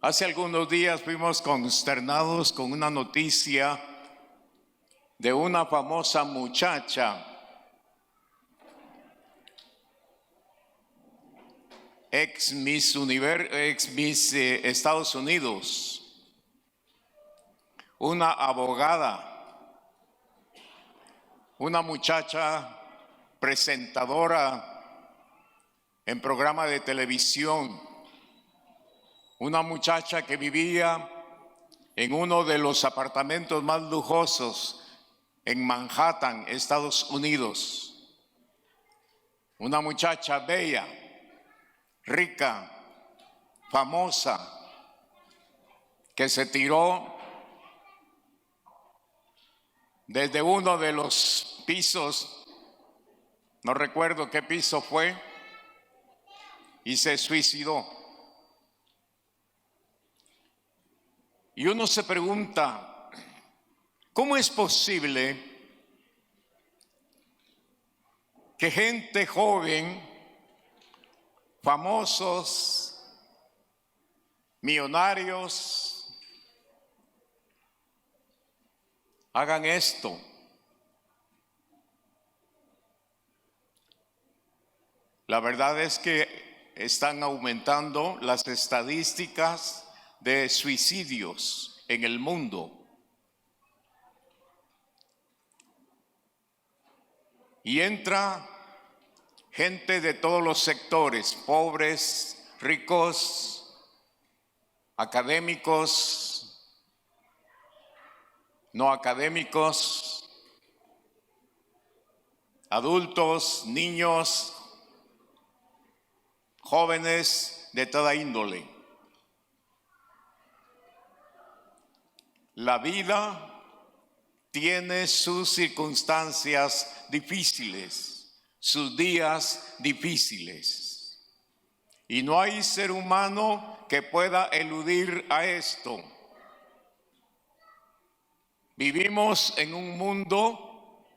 Hace algunos días fuimos consternados con una noticia de una famosa muchacha, ex Miss Estados Unidos, una abogada, una muchacha presentadora en programa de televisión, una muchacha que vivía en uno de los apartamentos más lujosos en Manhattan, Estados Unidos. Una muchacha bella, rica, famosa, que se tiró desde uno de los pisos, no recuerdo qué piso fue, y se suicidó. Y uno se pregunta, ¿cómo es posible que gente joven, famosos, millonarios, hagan esto? La verdad es que están aumentando las estadísticas de suicidios en el mundo. Y entra gente de todos los sectores, pobres, ricos, académicos, no académicos, adultos, niños, jóvenes de toda índole. La vida tiene sus circunstancias difíciles, sus días difíciles. Y no hay ser humano que pueda eludir a esto. Vivimos en un mundo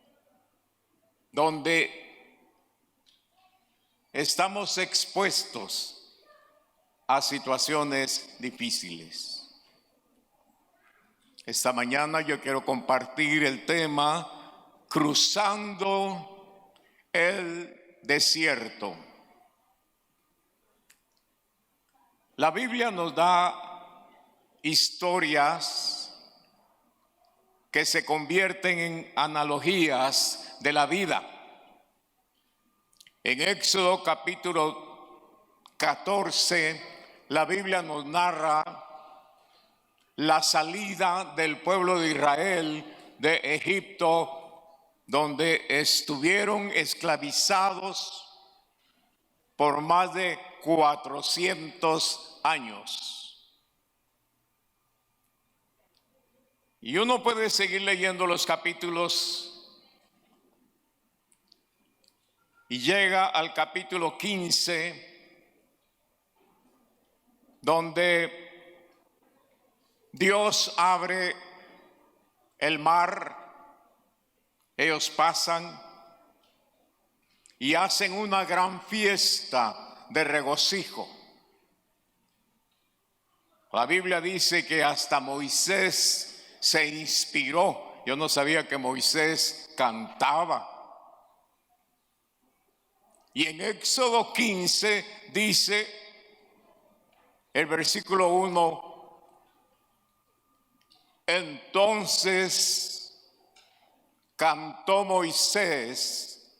donde estamos expuestos a situaciones difíciles. Esta mañana yo quiero compartir el tema cruzando el desierto. La Biblia nos da historias que se convierten en analogías de la vida. En Éxodo capítulo 14, la Biblia nos narra la salida del pueblo de Israel de Egipto, donde estuvieron esclavizados por más de 400 años. Y uno puede seguir leyendo los capítulos y llega al capítulo 15, donde Dios abre el mar, ellos pasan y hacen una gran fiesta de regocijo. La Biblia dice que hasta Moisés se inspiró. Yo no sabía que Moisés cantaba. Y en Éxodo 15 dice, el versículo 1, entonces cantó Moisés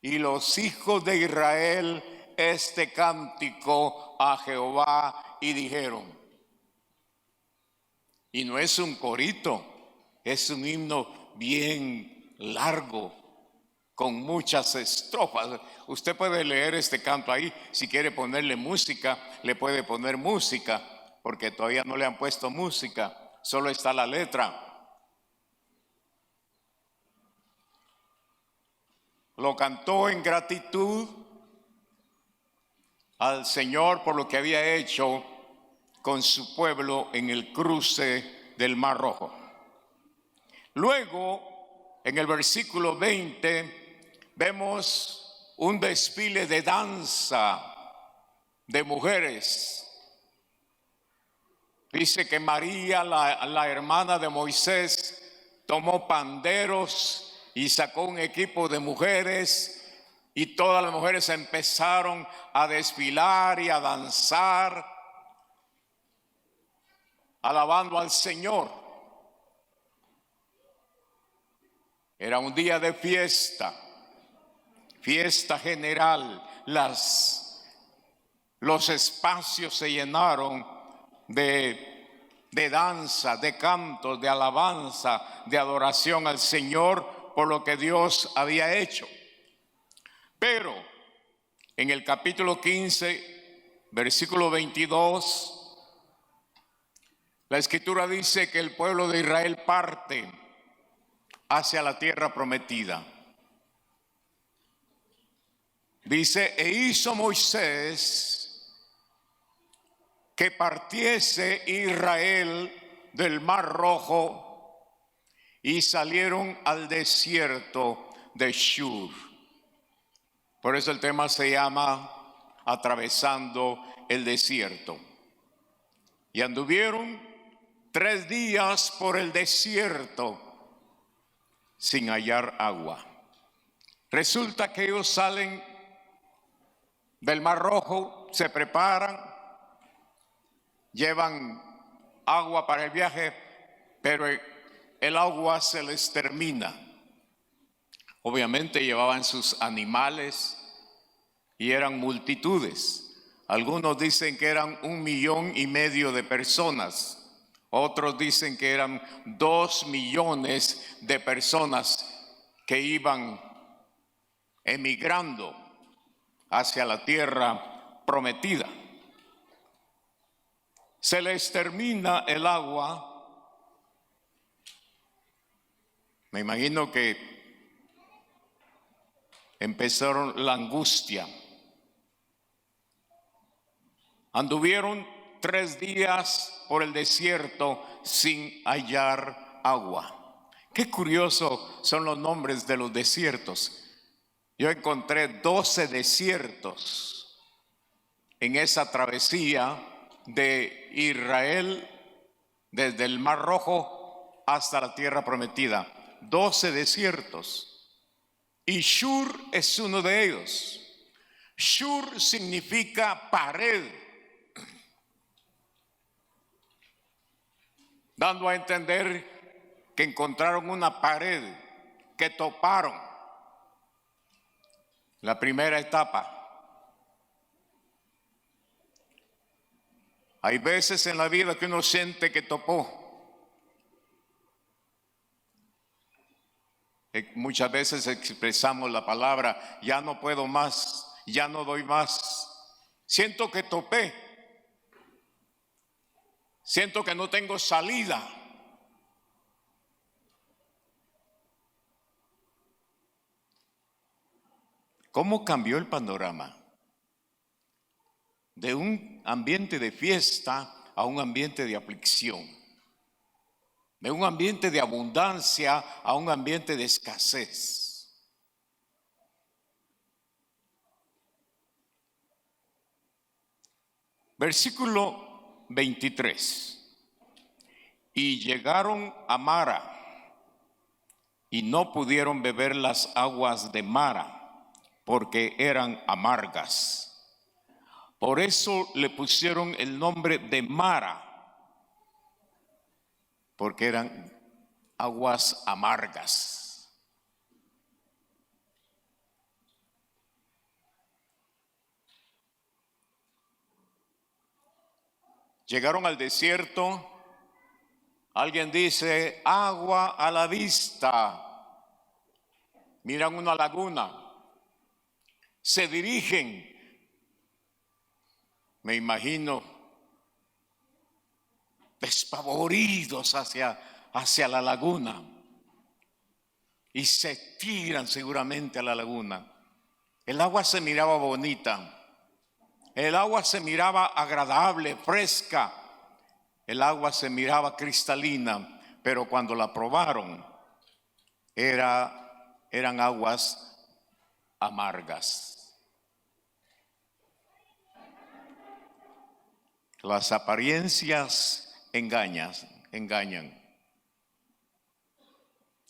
y los hijos de Israel este cántico a Jehová y dijeron, y no es un corito, es un himno bien largo, con muchas estrofas. Usted puede leer este canto ahí, si quiere ponerle música, le puede poner música, porque todavía no le han puesto música. Solo está la letra. Lo cantó en gratitud al Señor por lo que había hecho con su pueblo en el cruce del Mar Rojo. Luego, en el versículo 20, vemos un desfile de danza de mujeres. Dice que María, la hermana de Moisés, tomó panderos y sacó un equipo de mujeres y todas las mujeres empezaron a desfilar y a danzar, alabando al Señor. Era un día de fiesta, fiesta general. Los espacios se llenaron de danza, de cantos, de alabanza, de adoración al Señor por lo que Dios había hecho. Pero en el capítulo 15, versículo 22, la Escritura dice que el pueblo de Israel parte hacia la tierra prometida. Dice, e hizo Moisés que partiese Israel del Mar Rojo y salieron al desierto de Shur. Por eso el tema se llama Atravesando el desierto. Y anduvieron 3 días por el desierto sin hallar agua. Resulta que ellos salen del Mar Rojo, se preparan, llevan agua para el viaje, pero el agua se les termina. Obviamente llevaban sus animales y eran multitudes. Algunos dicen que eran 1,5 millones de personas. Otros dicen que eran 2 millones de personas que iban emigrando hacia la tierra prometida. Se les termina el agua. Me imagino que empezaron la angustia. Anduvieron 3 días por el desierto sin hallar agua. Qué curioso son los nombres de los desiertos. Yo encontré 12 desiertos en esa travesía de Israel desde el Mar Rojo hasta la tierra prometida. 12 desiertos. Y Shur es uno de ellos. Shur significa pared, dando a entender que encontraron una pared, que toparon. La primera etapa. Hay veces en la vida que uno siente que topó. Muchas veces expresamos la palabra, ya no puedo más, ya no doy más. Siento que topé. Siento que no tengo salida. ¿Cómo cambió el panorama? De un ambiente de fiesta a un ambiente de aflicción. De un ambiente de abundancia a un ambiente de escasez. Versículo 23. Y llegaron a Mara y no pudieron beber las aguas de Mara porque eran amargas. Por eso le pusieron el nombre de Mara, porque eran aguas amargas. Llegaron al desierto. Alguien dice, agua a la vista. Miran una laguna. Se dirigen, me imagino, despavoridos hacia la laguna. Y se tiran seguramente a la laguna. El agua se miraba bonita. El agua se miraba agradable, fresca. El agua se miraba cristalina. Pero cuando la probaron, eran aguas amargas. Las apariencias engañan.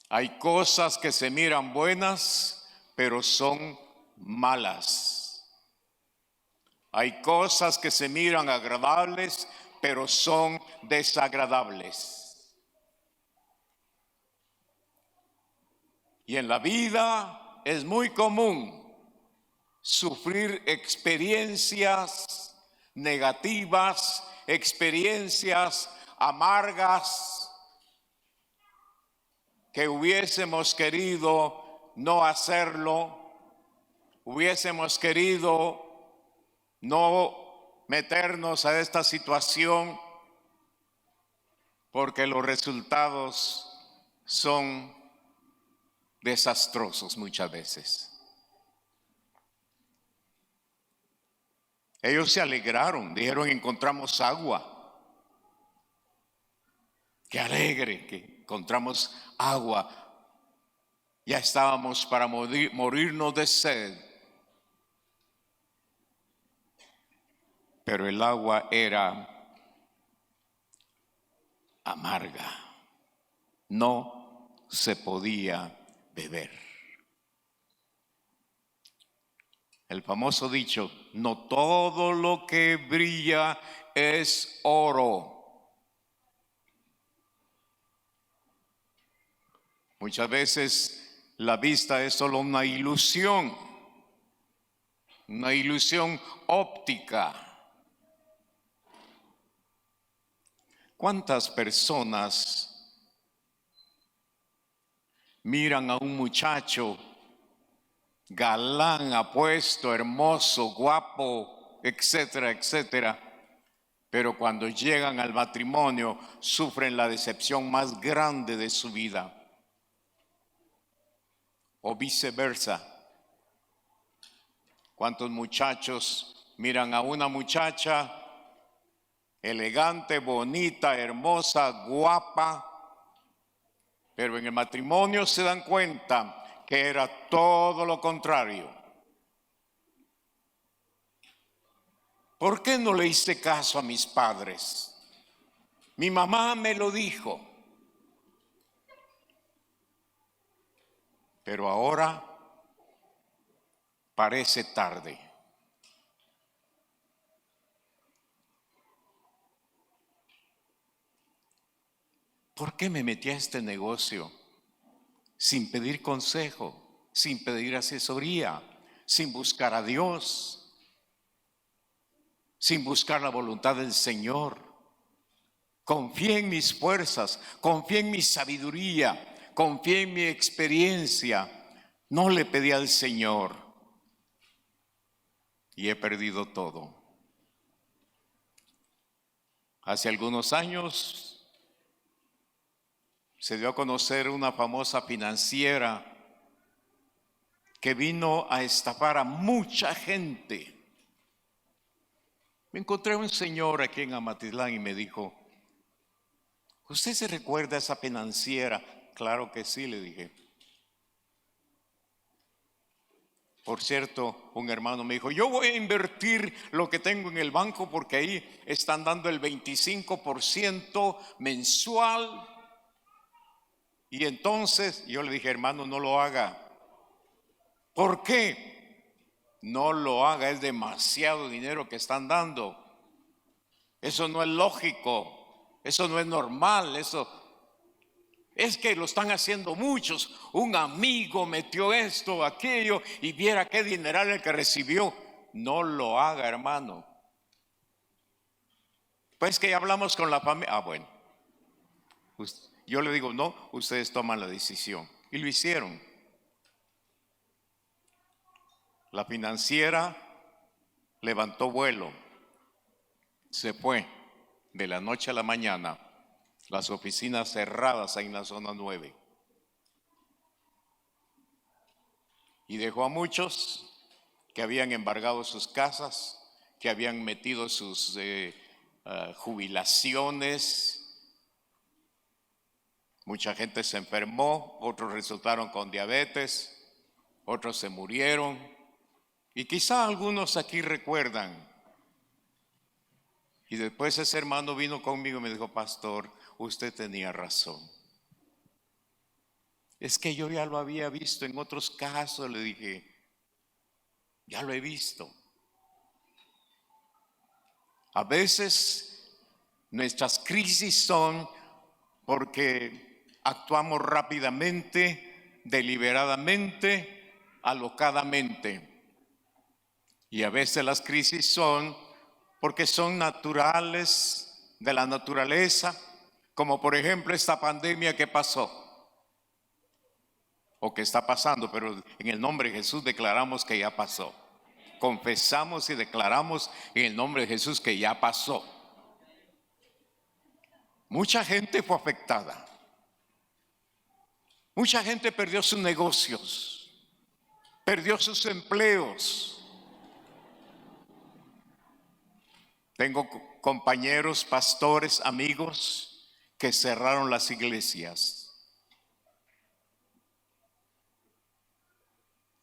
Hay cosas que se miran buenas, pero son malas. Hay cosas que se miran agradables, pero son desagradables. Y en la vida es muy común sufrir experiencias negativas, experiencias amargas que hubiésemos querido no hacerlo, hubiésemos querido no meternos a esta situación porque los resultados son desastrosos muchas veces. Ellos se alegraron, dijeron: encontramos agua. Qué alegre que encontramos agua. Ya estábamos para morirnos de sed. Pero el agua era amarga. No se podía beber. El famoso dicho: no todo lo que brilla es oro. Muchas veces la vista es solo una ilusión óptica. ¿Cuántas personas miran a un muchacho galán, apuesto, hermoso, guapo, etcétera, etcétera, pero cuando llegan al matrimonio sufren la decepción más grande de su vida? O viceversa. ¿Cuántos muchachos miran a una muchacha elegante, bonita, hermosa, guapa, pero en el matrimonio se dan cuenta que era todo lo contrario? ¿Por qué no le hice caso a mis padres? Mi mamá me lo dijo. Pero ahora parece tarde. ¿Por qué me metí a este negocio sin pedir consejo, sin pedir asesoría, sin buscar a Dios, sin buscar la voluntad del Señor? Confié en mis fuerzas, confié en mi sabiduría, confié en mi experiencia. No le pedí al Señor y he perdido todo. Hace algunos años se dio a conocer una famosa financiera que vino a estafar a mucha gente. Me encontré un señor aquí en Amatitlán y me dijo: ¿usted se recuerda a esa financiera? Claro que sí, le dije. Por cierto, un hermano me dijo: yo voy a invertir lo que tengo en el banco porque ahí están dando el 25% mensual. Y entonces yo le dije: hermano, no lo haga. ¿Por qué? No lo haga, es demasiado dinero que están dando. Eso no es lógico, eso no es normal, eso es que lo están haciendo muchos. Un amigo metió esto, aquello, y viera qué dineral el que recibió. No lo haga, hermano. Pues que ya hablamos con la familia. Bueno, yo le digo: no, ustedes toman la decisión. Y lo hicieron. La financiera levantó vuelo, se fue de la noche a la mañana, las oficinas cerradas en la zona 9. Y dejó a muchos que habían embargado sus casas, que habían metido sus jubilaciones. Mucha gente se enfermó, otros resultaron con diabetes, otros se murieron. Y quizá algunos aquí recuerdan Y después ese hermano vino conmigo y me dijo: pastor, usted tenía razón. Es que yo ya lo había visto en otros casos. Le dije: ya lo he visto. A veces nuestras crisis son porque actuamos rápidamente, deliberadamente, alocadamente. Y a veces las crisis son porque son naturales, de la naturaleza, como por ejemplo esta pandemia que pasó o que está pasando, pero en el nombre de Jesús declaramos que ya pasó. Confesamos y declaramos en el nombre de Jesús que ya pasó. Mucha gente fue afectada. Mucha gente perdió sus negocios, perdió sus empleos. Tengo compañeros, pastores, amigos que cerraron las iglesias.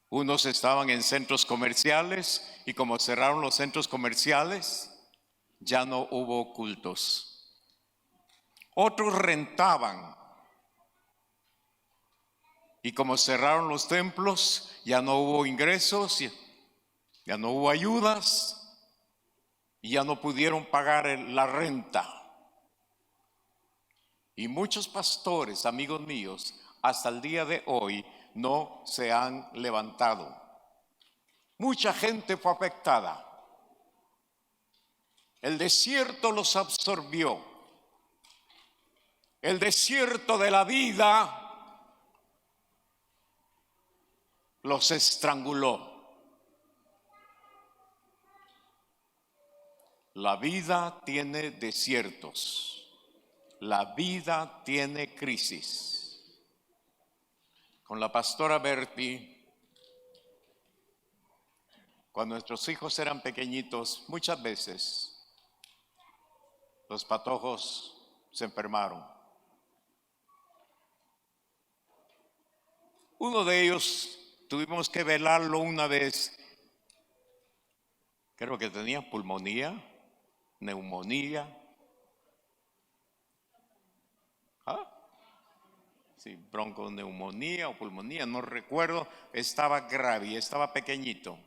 Unos estaban en centros comerciales y como cerraron los centros comerciales, ya no hubo cultos. Otros rentaban y como cerraron los templos, ya no hubo ingresos, ya no hubo ayudas y ya no pudieron pagar la renta. Y muchos pastores, amigos míos, hasta el día de hoy no se han levantado. Mucha gente fue afectada. El desierto los absorbió. El desierto de la vida los estranguló. La vida tiene desiertos. La vida tiene crisis. Con la pastora Berti, cuando nuestros hijos eran pequeñitos, muchas veces los patojos se enfermaron. Uno de ellos tuvimos que velarlo una vez. Creo que tenía pulmonía, neumonía. Sí, bronconeumonía o pulmonía, no recuerdo. Estaba grave, estaba pequeñito.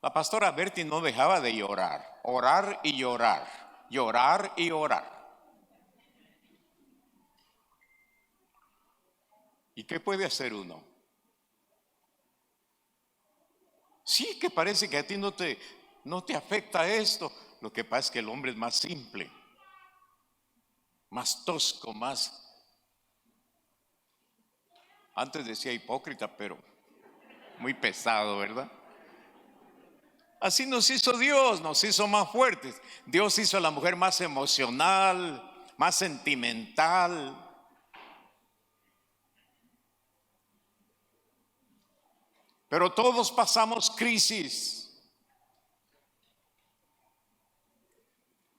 La pastora Berti no dejaba de llorar, orar y llorar, llorar y orar. ¿Y qué puede hacer uno? Sí, que parece que a ti no te afecta esto. Lo que pasa es que el hombre es más simple, más tosco, antes decía hipócrita, pero muy pesado, ¿verdad? Así nos hizo Dios, nos hizo más fuertes. Dios hizo a la mujer más emocional, más sentimental. Pero todos pasamos crisis.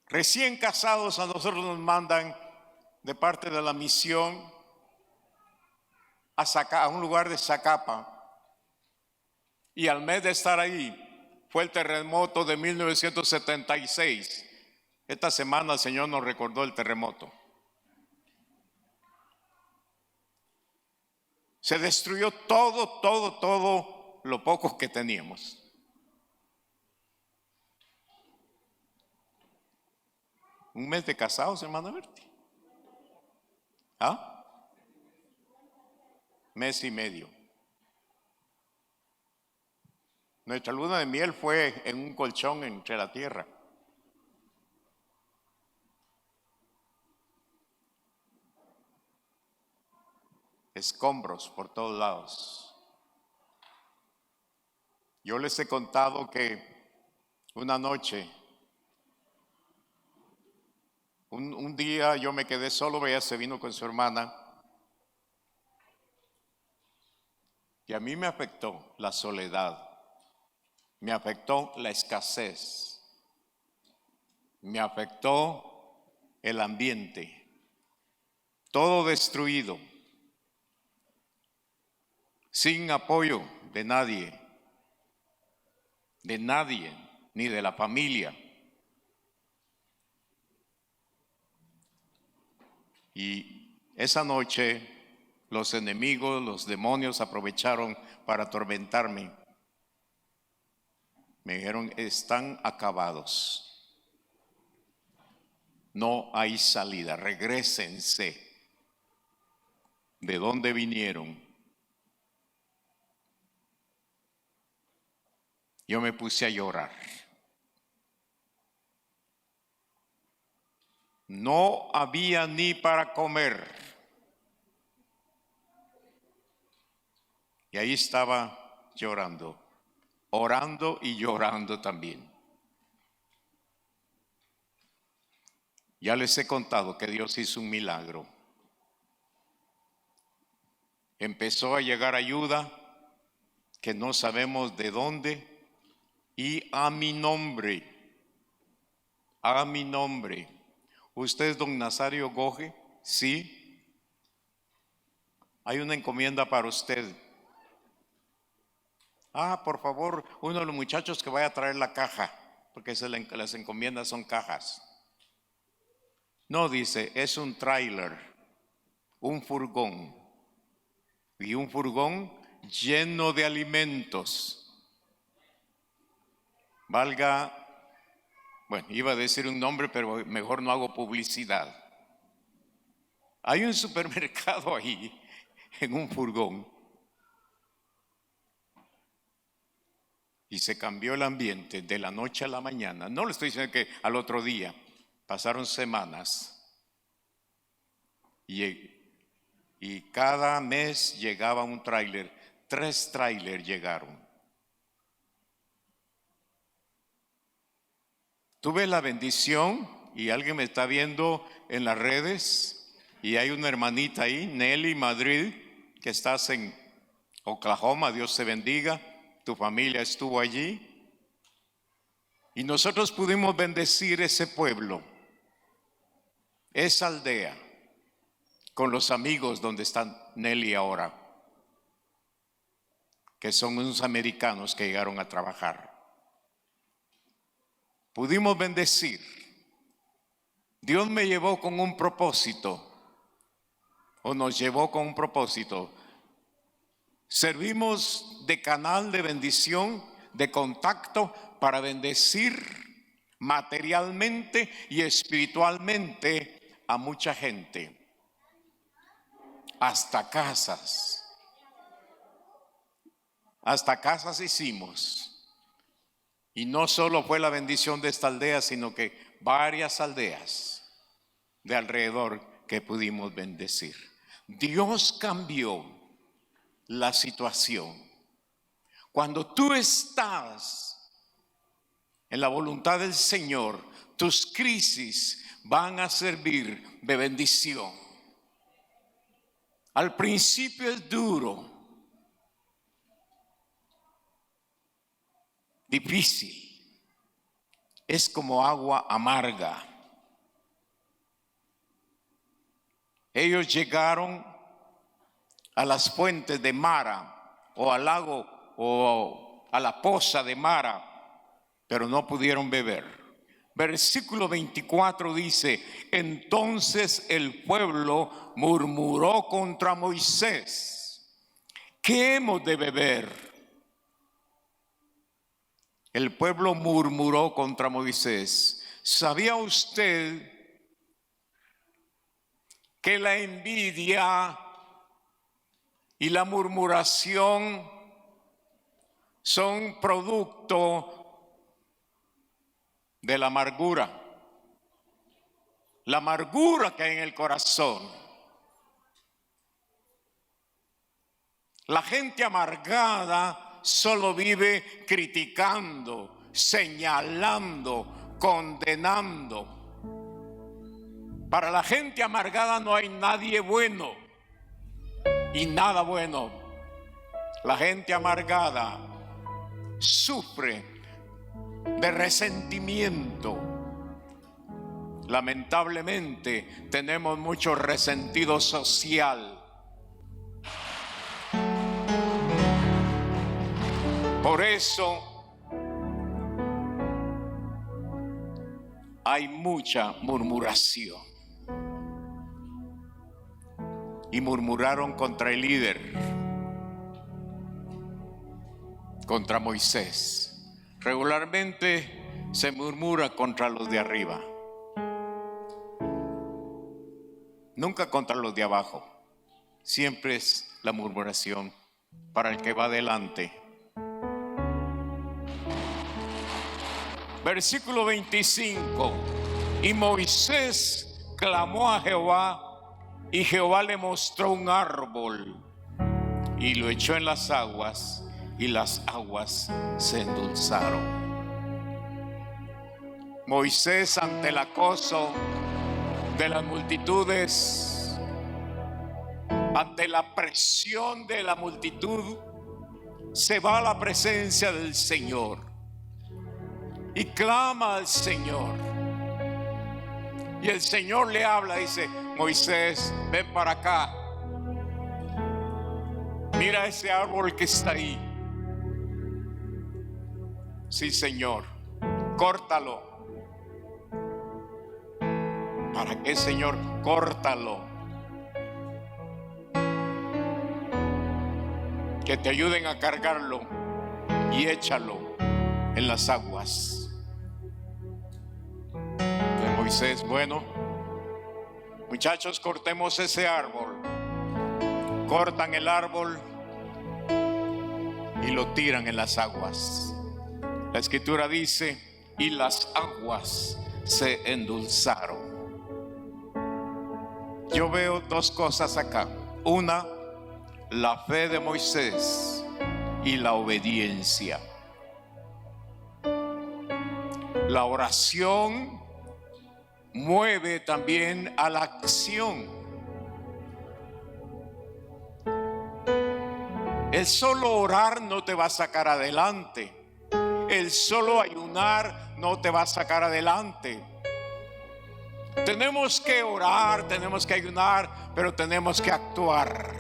Recién casados a nosotros nos mandan de parte de la misión a un lugar de Zacapa. Y al mes de estar ahí fue el terremoto de 1976. Esta semana el Señor nos recordó el terremoto. Se destruyó todo lo poco que teníamos. Un mes de casados, hermana Berti. Mes y medio. Nuestra luna de miel fue en un colchón entre la tierra. Escombros por todos lados. Yo les he contado que una noche, un día yo me quedé solo, ella se vino con su hermana. Y a mí me afectó la soledad, me afectó la escasez, me afectó el ambiente, todo destruido, sin apoyo de nadie, ni de la familia. Y esa noche los enemigos, los demonios aprovecharon para atormentarme. Me dijeron: están acabados. No hay salida, regrésense de donde vinieron. Yo me puse a llorar. No había ni para comer. Y ahí estaba llorando, orando y llorando también. Ya les he contado que Dios hizo un milagro. Empezó a llegar ayuda que no sabemos de dónde, y a mi nombre. ¿Usted es don Nazario Goje? Sí. Hay una encomienda para usted. Por favor, uno de los muchachos que vaya a traer la caja, porque las encomiendas son cajas. No, dice, es un tráiler, un furgón, y un furgón lleno de alimentos. Valga, bueno, iba a decir un nombre, pero mejor no hago publicidad. Hay un supermercado ahí, en un furgón. Y se cambió el ambiente de la noche a la mañana. No le estoy diciendo que al otro día. Pasaron semanas. Y cada mes llegaba un tráiler. 3 tráiler llegaron. Tuve la bendición, y alguien me está viendo en las redes, y hay una hermanita ahí, Nelly Madrid, que estás en Oklahoma. Dios te bendiga. Tu familia estuvo allí. Y nosotros pudimos bendecir ese pueblo, esa aldea, con los amigos donde está Nelly ahora, que son unos americanos que llegaron a trabajar. Pudimos bendecir. Dios me llevó con un propósito, o nos llevó con un propósito. Servimos de canal de bendición, de contacto, para bendecir materialmente y espiritualmente a mucha gente. Hasta casas hicimos. Y no solo fue la bendición de esta aldea, sino que varias aldeas de alrededor que pudimos bendecir. Dios cambió la situación. Cuando tú estás en la voluntad del Señor, tus crisis van a servir de bendición. Al principio es duro, difícil, es como agua amarga. Ellos llegaron a las fuentes de Mara, o al lago, o a la poza de Mara, pero no pudieron beber. Versículo 24 dice: entonces el pueblo murmuró contra Moisés: ¿qué hemos de beber? El pueblo murmuró contra Moisés. ¿Sabía usted que la envidia y la murmuración son producto de la amargura? La amargura que hay en el corazón. La gente amargada solo vive criticando, señalando, condenando. Para la gente amargada no hay nadie bueno y nada bueno. La gente amargada sufre de resentimiento. Lamentablemente tenemos mucho resentido social. Por eso hay mucha murmuración. Y murmuraron contra el líder, contra Moisés. Regularmente se murmura contra los de arriba, nunca contra los de abajo. Siempre es la murmuración para el que va adelante. Versículo 25. Y Moisés clamó a Jehová, y Jehová le mostró un árbol y lo echó en las aguas, y las aguas se endulzaron. Moisés, ante el acoso de las multitudes, ante la presión de la multitud, se va a la presencia del Señor y clama al Señor. Y el Señor le habla, dice: Moisés, ven para acá. Mira ese árbol que está ahí. Sí, Señor, córtalo. ¿Para qué, Señor? Córtalo. Que te ayuden a cargarlo y échalo en las aguas. De Moisés, bueno, muchachos, cortemos ese árbol. Cortan el árbol y lo tiran en las aguas. La escritura dice: y las aguas se endulzaron. Yo veo dos cosas acá. Una, la fe de Moisés y la obediencia. La oración mueve también a la acción. El solo orar no te va a sacar adelante. El solo ayunar no te va a sacar adelante. Tenemos que orar, tenemos que ayunar, pero tenemos que actuar.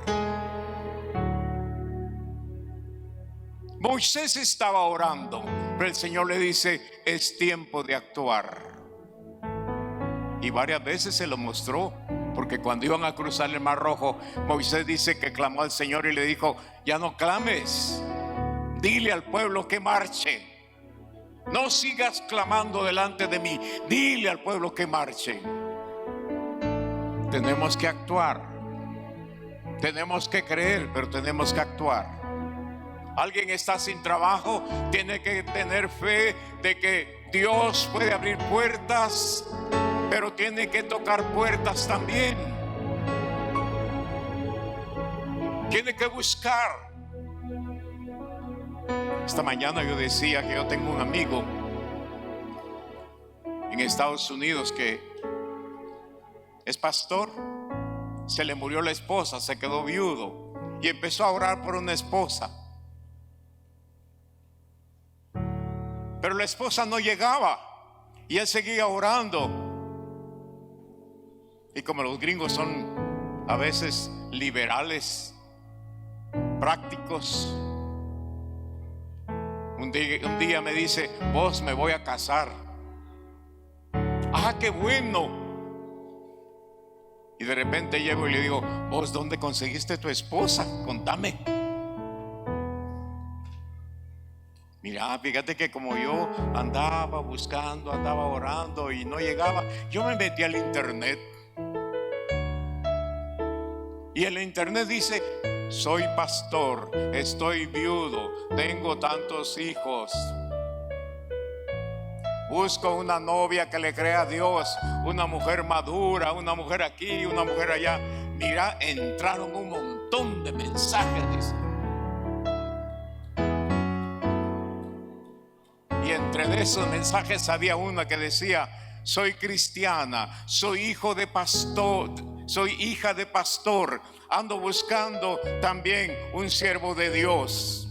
Moisés estaba orando, pero el Señor le dice: es tiempo de actuar. Y varias veces se lo mostró, porque cuando iban a cruzar el Mar Rojo, Moisés dice que clamó al Señor y le dijo: ya no clames, dile al pueblo que marche. No sigas clamando delante de mí, dile al pueblo que marche. Tenemos que actuar, tenemos que creer, pero tenemos que actuar. Alguien está sin trabajo, tiene que tener fe de que Dios puede abrir puertas, pero tiene que tocar puertas también. Tiene que buscar. Esta mañana yo decía que yo tengo un amigo en Estados Unidos que es pastor. Se le murió la esposa, se quedó viudo y empezó a orar por una esposa. Pero la esposa no llegaba y él seguía orando. Y como los gringos son a veces liberales, prácticos, un día me dice: vos, me voy a casar. Ah, qué bueno. Y de repente llego y le digo: vos, ¿dónde conseguiste tu esposa? Contame. Mira, fíjate que como yo andaba buscando, andaba orando y no llegaba, yo me metí al internet. Y en el internet dice: soy pastor, estoy viudo, tengo tantos hijos. Busco una novia que le crea a Dios, una mujer madura, una mujer aquí, una mujer allá. Mira, entraron un montón de mensajes, dice. Y entre esos mensajes había una que decía: soy cristiana, soy hijo de pastor, soy hija de pastor, ando buscando también un siervo de Dios.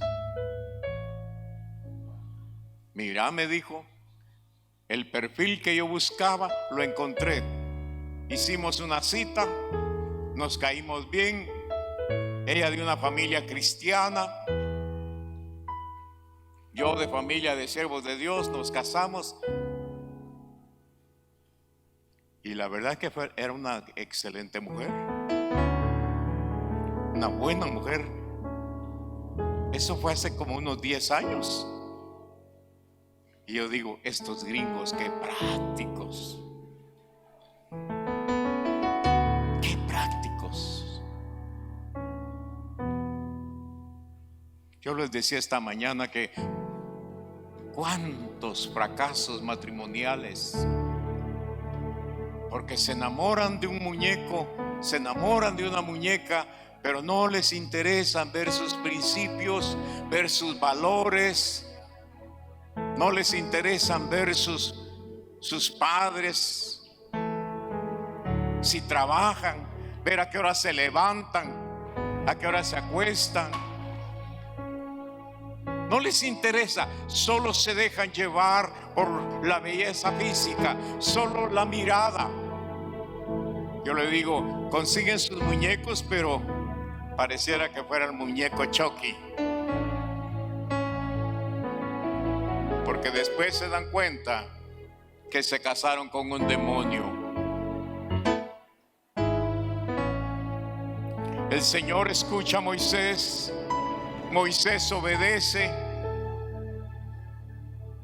Mira, me dijo, el perfil que yo buscaba lo encontré. Hicimos una cita, nos caímos bien. Ella de una familia cristiana, yo de familia de siervos de Dios. Nos casamos. Y la verdad que era una excelente mujer, una buena mujer. Eso fue hace como unos 10 años. Y yo digo, estos gringos, qué prácticos. Qué prácticos. Yo les decía esta mañana que cuántos fracasos matrimoniales, porque se enamoran de un muñeco, se enamoran de una muñeca, pero no les interesan ver sus principios, ver sus valores. No les interesan ver sus padres, si trabajan, ver a qué hora se levantan, a qué hora se acuestan. No les interesa, solo se dejan llevar por la belleza física, solo la mirada. Yo le digo, consiguen sus muñecos, pero pareciera que fuera el muñeco Chucky. Porque después se dan cuenta que se casaron con un demonio. El Señor escucha a Moisés. Moisés obedece.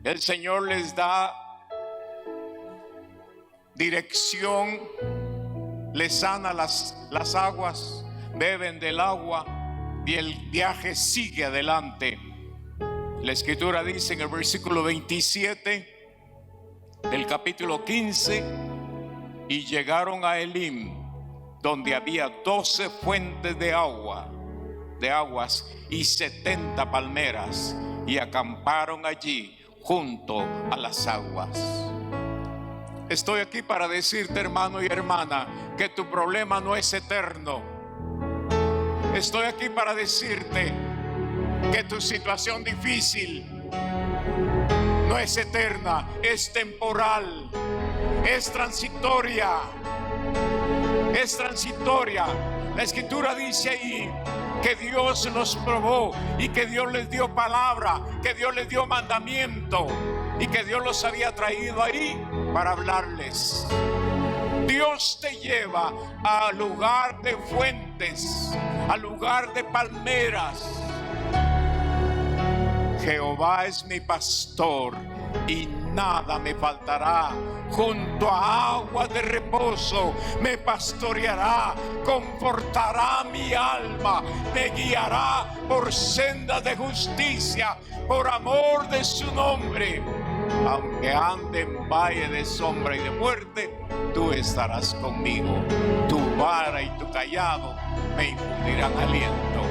El Señor les da dirección. Les sana las aguas. Beben del agua. Y el viaje sigue adelante. La escritura dice en el versículo 27 del capítulo 15: y llegaron a Elim, donde había 12 fuentes de aguas y 70 palmeras, y acamparon allí junto a las aguas. Estoy aquí para decirte, hermano y hermana, que tu problema no es eterno. Estoy aquí para decirte que tu situación difícil no es eterna, es temporal, es transitoria. Es transitoria. La escritura dice ahí que Dios los probó y que Dios les dio palabra, que Dios les dio mandamiento y que Dios los había traído ahí para hablarles. Dios te lleva al lugar de fuentes, al lugar de palmeras. Jehová es mi pastor y nada me faltará. Junto a aguas de reposo me pastoreará, confortará mi alma, me guiará por sendas de justicia, por amor de su nombre. Aunque ande en valle de sombra y de muerte, tú estarás conmigo. Tu vara y tu cayado me infundirán aliento.